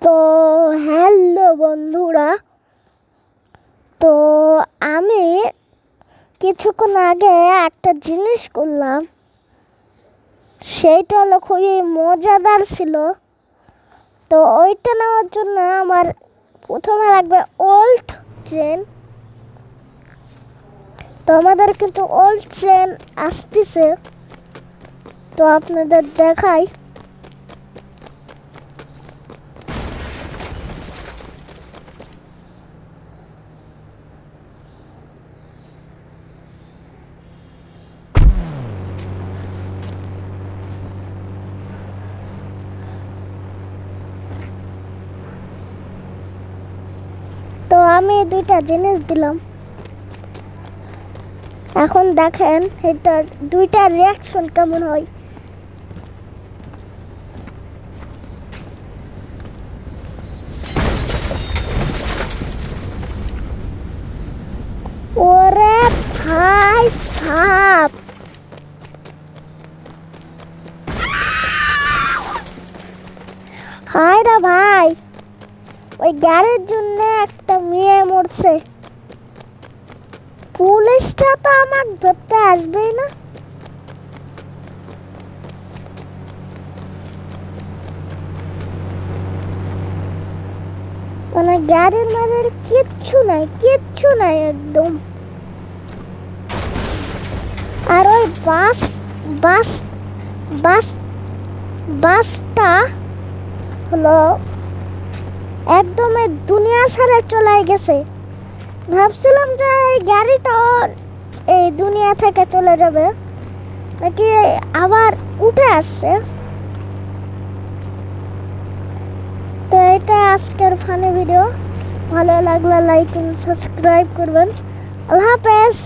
তো হ্যালো বন্ধুরা, তো আমি কিছুক্ষণ আগে একটা জিনিস করলাম, সেইটা হলো খুবই মজাদার ছিল। তো ওইটা নেওয়ার জন্য আমার প্রথমে লাগবে ওল্ড ট্রেন। তো আমাদের কিন্তু ওল্ড ট্রেন আসতেছে, তো আপনাদের দেখাই। তো আমি দুইটা জিনিস দিলাম, এখন দেখেন এটার দুইটা রিয়াকশন কেমন হয়। ওরে ভাই সাপ, হায় রে ভাই, ওই গাড়ির জন্য একটা মেয়ে মরছে। পুলিশটা তো আমাকে ধরতে আসবেই না। মানে গাড়ির মাঝে কিচ্ছু নাই একদম। আর ওই বাস বাস বাসটা হলো একদম এই দুনিয়া ছেড়ে চলে গেছে। ভাবছিলাম যে এই গাড়িটা এই দুনিয়া থেকে চলে যাবে, নাকি আবার উঠে আসছে। তো এটা আজকের ফানি ভিডিও। ভালো লাগলে লাইক এবং সাবস্ক্রাইব করবেন। আল্লাহ হাফেজ।